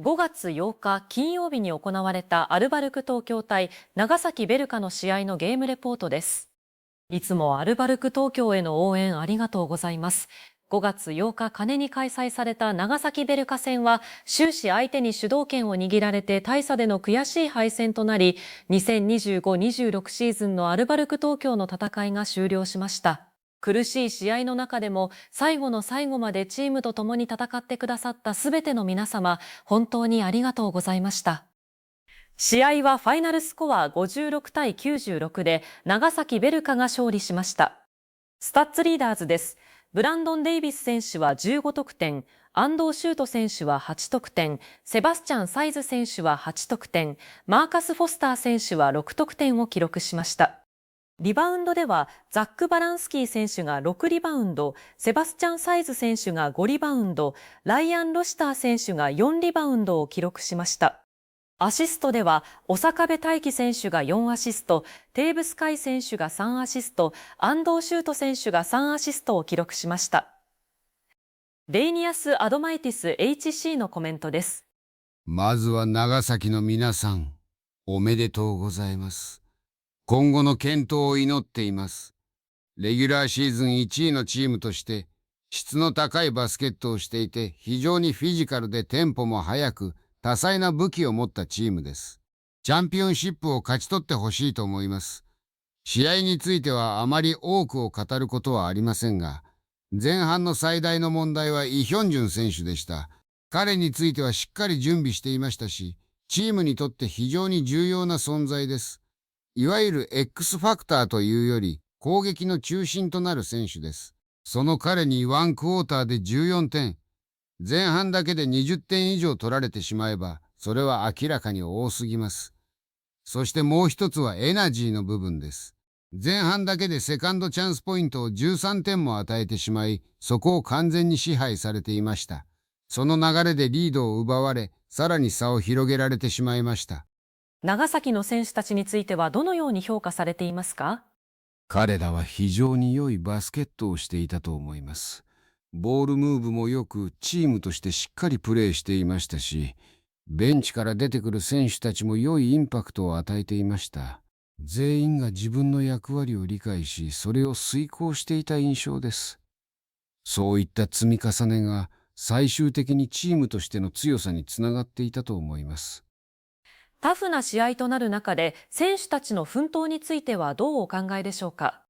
5月8日金曜日に行われたアルバルク東京対長崎ベルカの試合のゲームレポートです。いつもアルバルク東京への応援ありがとうございます。5月8日鐘に開催された長崎ベルカ戦は終始相手に主導権を握られて大差での悔しい敗戦となり、2025-26シーズンのアルバルク東京の戦いが終了しました。苦しい試合の中でも最後の最後までチームと共に戦ってくださったすべての皆様、本当にありがとうございました。試合はファイナルスコア56対96で長崎ベルカが勝利しました。スタッツリーダーズです。ブランドン・デイビス選手は15得点、安藤修斗選手は8得点、セバスチャン・サイズ選手は8得点、マーカス・フォスター選手は6得点を記録しました。リバウンドではザック・バランスキー選手が6リバウンド、セバスチャン・サイズ選手が5リバウンド、ライアン・ロシター選手が4リバウンドを記録しました。アシストでは、長壁大輝選手が4アシスト、テーブス海選手が3アシスト、安藤修斗選手が3アシストを記録しました。レイニアス・アドマイティス HC のコメントです。まずは長崎の皆さん、おめでとうございます。今後の健闘を祈っています。レギュラーシーズン1位のチームとして、質の高いバスケットをしていて、非常にフィジカルでテンポも速く、多彩な武器を持ったチームです。チャンピオンシップを勝ち取ってほしいと思います。試合についてはあまり多くを語ることはありませんが、前半の最大の問題はイ・ヒョンジュン選手でした。彼についてはしっかり準備していましたし、チームにとって非常に重要な存在です。いわゆる X ファクターというより、攻撃の中心となる選手です。その彼にワンクォーターで14点、前半だけで20点以上取られてしまえば、それは明らかに多すぎます。そしてもう一つはエナジーの部分です。前半だけでセカンドチャンスポイントを13点も与えてしまい、そこを完全に支配されていました。その流れでリードを奪われ、さらに差を広げられてしまいました。長崎の選手たちについてはどのように評価されていますか？彼らは非常に良いバスケットをしていたと思います。ボールムーブもよくチームとしてしっかりプレーしていましたし、ベンチから出てくる選手たちも良いインパクトを与えていました。全員が自分の役割を理解し、それを遂行していた印象です。そういった積み重ねが最終的にチームとしての強さにつながっていたと思います。タフな試合となる中で選手たちの奮闘についてはどうお考えでしょうか？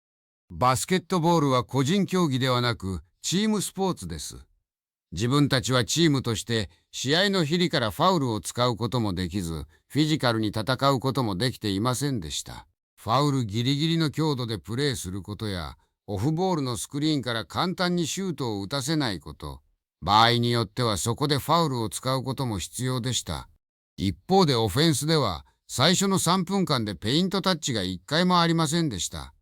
バスケットボールは個人競技ではなくチームスポーツです。自分たちはチームとして試合の日々からファウルを使うこともできず、フィジカルに戦うこともできていませんでした。ファウルギリギリの強度でプレーすることや、オフボールのスクリーンから簡単にシュートを打たせないこと、場合によってはそこでファウルを使うことも必要でした。一方でオフェンスでは、最初の3分間でペイントタッチが1回もありませんでした。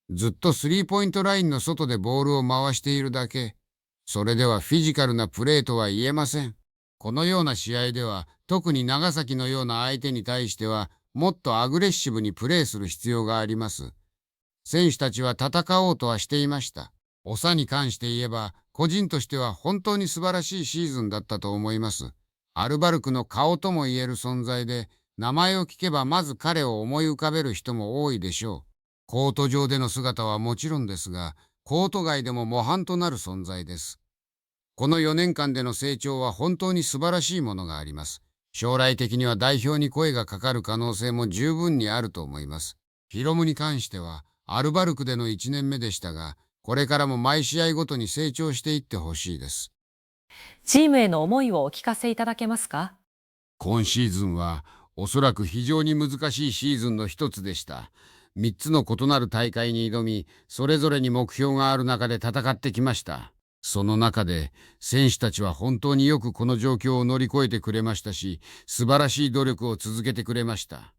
ずっとスリーポイントラインの外でボールを回しているだけ。それではフィジカルなプレーとは言えません。このような試合では、特に長崎のような相手に対しては、もっとアグレッシブにプレーする必要があります。選手たちは戦おうとはしていました。長に関して言えば、個人としては本当に素晴らしいシーズンだったと思います。アルバルクの顔とも言える存在で、名前を聞けばまず彼を思い浮かべる人も多いでしょう。コート上での姿はもちろんですが、コート外でも模範となる存在です。この4年間での成長は本当に素晴らしいものがあります。将来的には代表に声がかかる可能性も十分にあると思います。ヒロムに関しては、アルバルクでの1年目でしたが、これからも毎試合ごとに成長していってほしいです。チームへの思いをお聞かせいただけますか？今シーズンは、おそらく非常に難しいシーズンの一つでした。3つの異なる大会に挑み、それぞれに目標がある中で戦ってきました。その中で、選手たちは本当によくこの状況を乗り越えてくれましたし、素晴らしい努力を続けてくれました。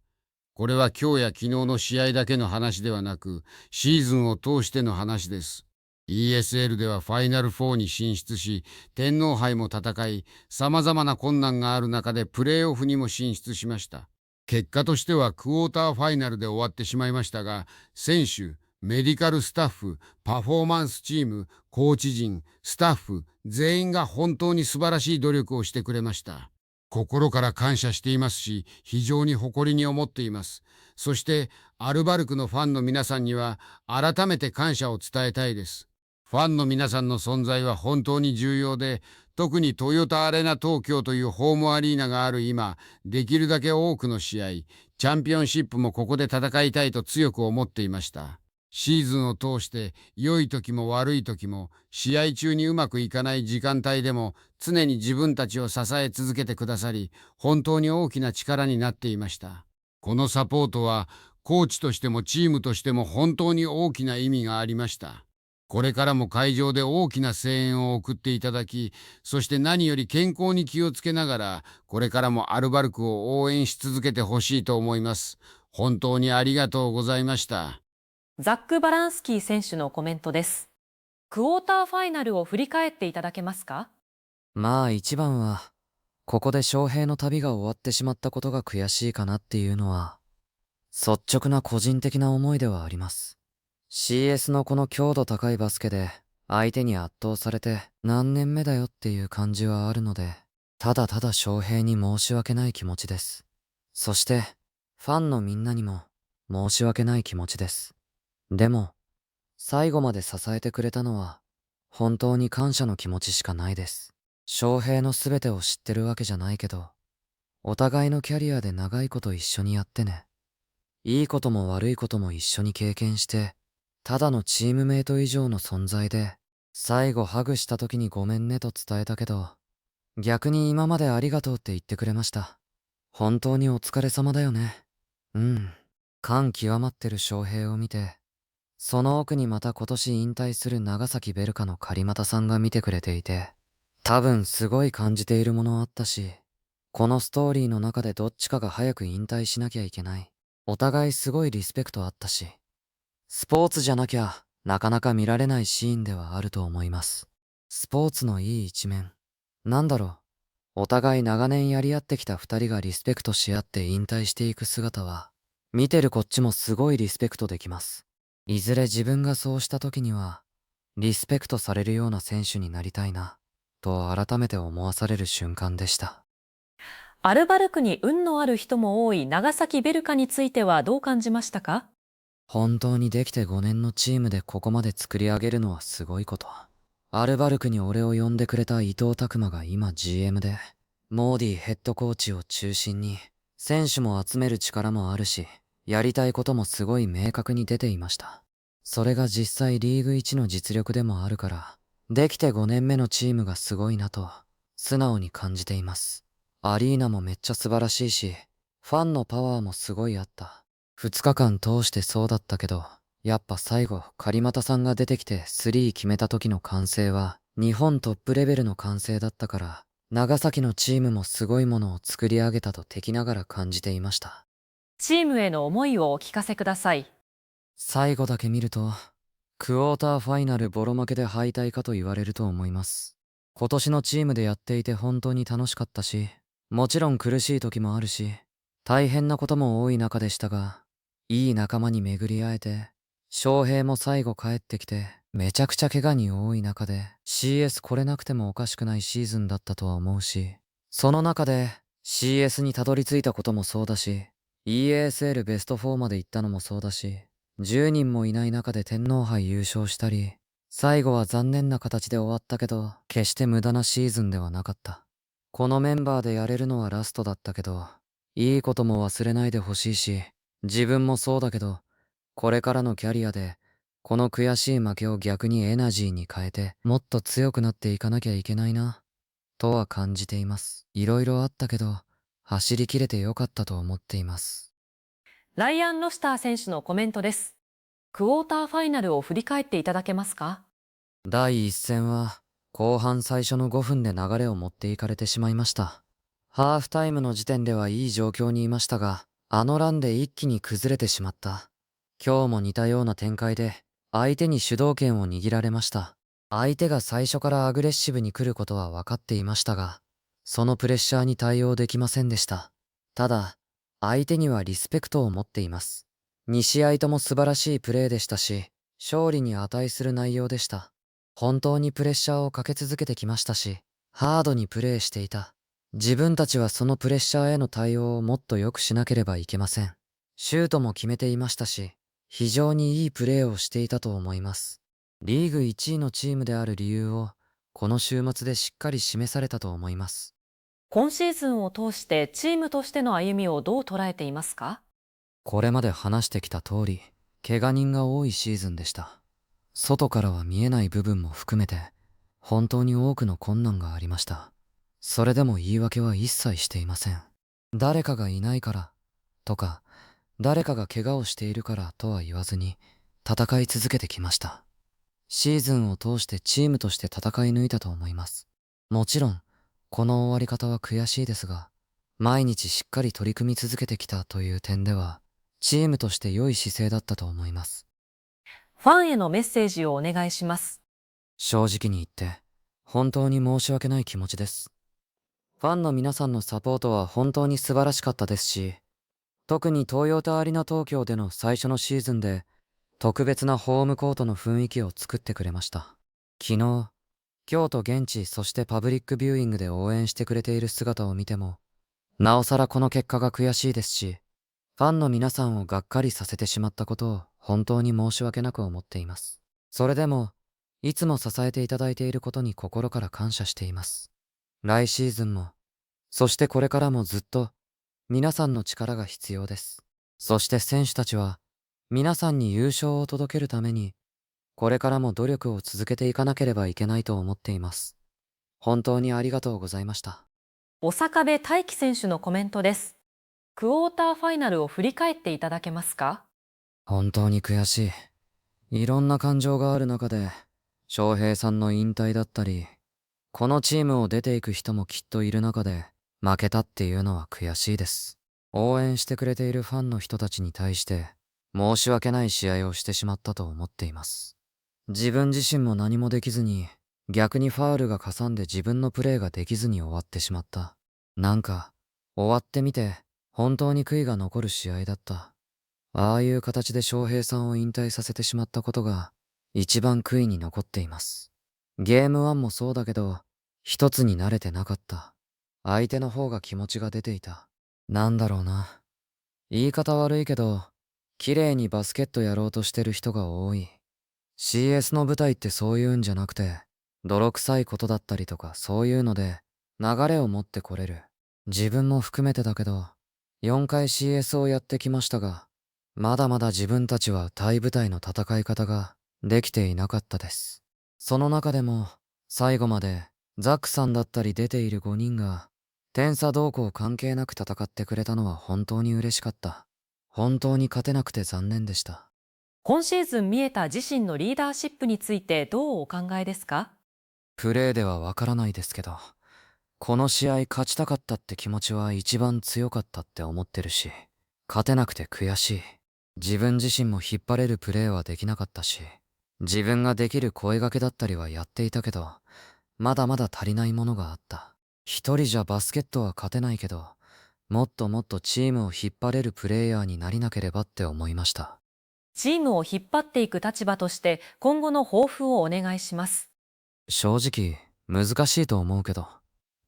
これは今日や昨日の試合だけの話ではなく、シーズンを通しての話です。ESL ではファイナル4に進出し、天皇杯も戦い、様々な困難がある中でプレーオフにも進出しました。結果としてはクォーターファイナルで終わってしまいましたが、選手、メディカルスタッフ、パフォーマンスチーム、コーチ陣、スタッフ、全員が本当に素晴らしい努力をしてくれました。心から感謝していますし、非常に誇りに思っています。そして、アルバルクのファンの皆さんには、改めて感謝を伝えたいです。ファンの皆さんの存在は本当に重要で、特にトヨタアレナ東京というホームアリーナがある今、できるだけ多くの試合、チャンピオンシップもここで戦いたいと強く思っていました。シーズンを通して良い時も悪い時も試合中にうまくいかない時間帯でも常に自分たちを支え続けてくださり、本当に大きな力になっていました。このサポートはコーチとしてもチームとしても本当に大きな意味がありました。これからも会場で大きな声援を送っていただき、そして何より健康に気をつけながら、これからもアルバルクを応援し続けてほしいと思います。本当にありがとうございました。ザック・バランスキー選手のコメントです。クォーターファイナルを振り返っていただけますか？まあ一番は、ここで翔平の旅が終わってしまったことが悔しいかなっていうのは、率直な個人的な思いではあります。CS のこの強度高いバスケで、相手に圧倒されて何年目だよっていう感じはあるので、ただただ翔平に申し訳ない気持ちです。そして、ファンのみんなにも申し訳ない気持ちです。でも、最後まで支えてくれたのは、本当に感謝の気持ちしかないです。翔平の全てを知ってるわけじゃないけど、お互いのキャリアで長いこと一緒にやってね。いいことも悪いことも一緒に経験して、ただのチームメイト以上の存在で、最後ハグした時にごめんねと伝えたけど、逆に今までありがとうって言ってくれました。本当にお疲れ様だよね。うん。感極まってる翔平を見て、その奥にまた今年引退する長崎ベルカの狩俣さんが見てくれていて、多分すごい感じているものあったし、このストーリーの中でどっちかが早く引退しなきゃいけない。お互いすごいリスペクトあったし、スポーツじゃなきゃなかなか見られないシーンではあると思います。スポーツのいい一面。なんだろう。お互い長年やり合ってきた二人がリスペクトし合って引退していく姿は、見てるこっちもすごいリスペクトできます。いずれ自分がそうした時には、リスペクトされるような選手になりたいな、と改めて思わされる瞬間でした。アルバルクに運のある人も多い長崎ベルカについてはどう感じましたか？本当にできて5年のチームでここまで作り上げるのはすごいこと。アルバルクに俺を呼んでくれた伊藤拓磨が今 GM で、モーディヘッドコーチを中心に、選手も集める力もあるし、やりたいこともすごい明確に出ていました。それが実際リーグ1の実力でもあるから、できて5年目のチームがすごいなと、素直に感じています。アリーナもめっちゃ素晴らしいし、ファンのパワーもすごいあった。2日間通してそうだったけど、やっぱ最後、狩俣さんが出てきてスリー決めた時の歓声は、日本トップレベルの歓声だったから、長崎のチームもすごいものを作り上げたと敵ながら感じていました。チームへの思いをお聞かせください。最後だけ見ると、クォーターファイナルボロ負けで敗退かと言われると思います。今年のチームでやっていて本当に楽しかったし、もちろん苦しい時もあるし、大変なことも多い中でしたが、いい仲間に巡り会えて、翔平も最後帰ってきて、めちゃくちゃ怪我に多い中で CS 来れなくてもおかしくないシーズンだったとは思うし、その中で CS にたどり着いたこともそうだし、EASL ベスト4まで行ったのもそうだし、10人もいない中で天皇杯優勝したり、最後は残念な形で終わったけど、決して無駄なシーズンではなかった。このメンバーでやれるのはラストだったけど、いいことも忘れないでほしいし、自分もそうだけど、これからのキャリアで、この悔しい負けを逆にエナジーに変えて、もっと強くなっていかなきゃいけないな、とは感じています。いろいろあったけど、走り切れてよかったと思っています。ライアン・ロシター選手のコメントです。クォーターファイナルを振り返っていただけますか？第一戦は、後半最初の5分で流れを持っていかれてしまいました。ハーフタイムの時点ではいい状況にいましたが、あのランで一気に崩れてしまった。今日も似たような展開で、相手に主導権を握られました。相手が最初からアグレッシブに来ることは分かっていましたが、そのプレッシャーに対応できませんでした。ただ、相手にはリスペクトを持っています。2試合とも素晴らしいプレーでしたし、勝利に値する内容でした。本当にプレッシャーをかけ続けてきましたし、ハードにプレーしていた。自分たちはそのプレッシャーへの対応をもっと良くしなければいけません。シュートも決めていましたし、非常にいいプレーをしていたと思います。リーグ1位のチームである理由を、この週末でしっかり示されたと思います。今シーズンを通してチームとしての歩みをどう捉えていますか？これまで話してきた通り、怪我人が多いシーズンでした。外からは見えない部分も含めて、本当に多くの困難がありました。それでも言い訳は一切していません。誰かがいないから、とか、誰かが怪我をしているからとは言わずに、戦い続けてきました。シーズンを通してチームとして戦い抜いたと思います。もちろん、この終わり方は悔しいですが、毎日しっかり取り組み続けてきたという点では、チームとして良い姿勢だったと思います。ファンへのメッセージをお願いします。正直に言って、本当に申し訳ない気持ちです。ファンの皆さんのサポートは本当に素晴らしかったですし、特に東洋タアリーナ東京での最初のシーズンで、特別なホームコートの雰囲気を作ってくれました。昨日、京都現地そしてパブリックビューイングで応援してくれている姿を見ても、なおさらこの結果が悔しいですし、ファンの皆さんをがっかりさせてしまったことを本当に申し訳なく思っています。それでも、いつも支えていただいていることに心から感謝しています。来シーズンも、そしてこれからもずっと、皆さんの力が必要です。そして選手たちは、皆さんに優勝を届けるために、これからも努力を続けていかなければいけないと思っています。本当にありがとうございました。長部大輝選手のコメントです。クォーターファイナルを振り返っていただけますか？本当に悔しい。いろんな感情がある中で、翔平さんの引退だったり、このチームを出ていく人もきっといる中で、負けたっていうのは悔しいです。応援してくれているファンの人たちに対して、申し訳ない試合をしてしまったと思っています。自分自身も何もできずに、逆にファウルがかさんで自分のプレーができずに終わってしまった。なんか、終わってみて、本当に悔いが残る試合だった。ああいう形で翔平さんを引退させてしまったことが、一番悔いに残っています。ゲーム1もそうだけど、一つに慣れてなかった。相手の方が気持ちが出ていた。なんだろうな。言い方悪いけど、綺麗にバスケットやろうとしてる人が多い。CS の舞台ってそういうんじゃなくて、泥臭いことだったりとかそういうので、流れを持ってこれる。自分も含めてだけど、4回 CS をやってきましたが、まだまだ自分たちは大舞台の戦い方ができていなかったです。その中でも、最後までザックさんだったり出ている5人が、点差動向関係なく戦ってくれたのは本当に嬉しかった。本当に勝てなくて残念でした。今シーズン見えた自身のリーダーシップについてどうお考えですか？プレーではわからないですけど、この試合勝ちたかったって気持ちは一番強かったって思ってるし、勝てなくて悔しい。自分自身も引っ張れるプレーはできなかったし、自分ができる声掛けだったりはやっていたけど、まだまだ足りないものがあった。一人じゃバスケットは勝てないけど、もっともっとチームを引っ張れるプレイヤーになりなければって思いました。チームを引っ張っていく立場として今後の抱負をお願いします。正直、難しいと思うけど、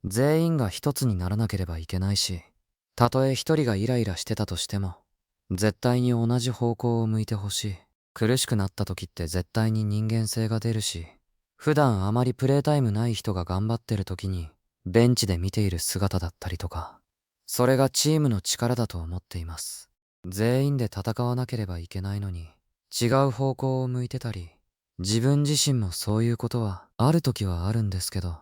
全員が一つにならなければいけないし、たとえ一人がイライラしてたとしても、絶対に同じ方向を向いてほしい。苦しくなった時って絶対に人間性が出るし、普段あまりプレータイムない人が頑張ってる時に、ベンチで見ている姿だったりとか、それがチームの力だと思っています。全員で戦わなければいけないのに、違う方向を向いてたり、自分自身もそういうことはある時はあるんですけど、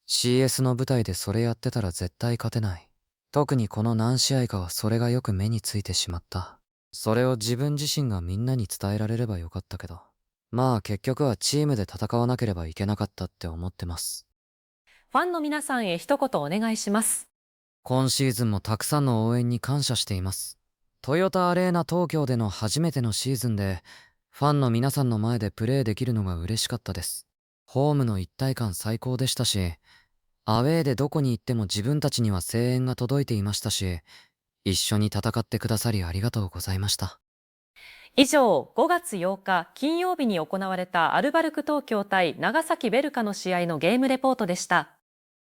CS の舞台でそれやってたら絶対勝てない。特にこの何試合かはそれがよく目についてしまった。それを自分自身がみんなに伝えられればよかったけど、まあ結局はチームで戦わなければいけなかったって思ってます。ファンの皆さんへ一言お願いします。今シーズンもたくさんの応援に感謝しています。トヨタアレーナ東京での初めてのシーズンで、ファンの皆さんの前でプレーできるのが嬉しかったです。ホームの一体感最高でしたし、アウェーでどこに行っても自分たちには声援が届いていましたし、一緒に戦ってくださりありがとうございました。以上、5月8日金曜日に行われたアルバルク東京対長崎ベルカの試合のゲームレポートでした。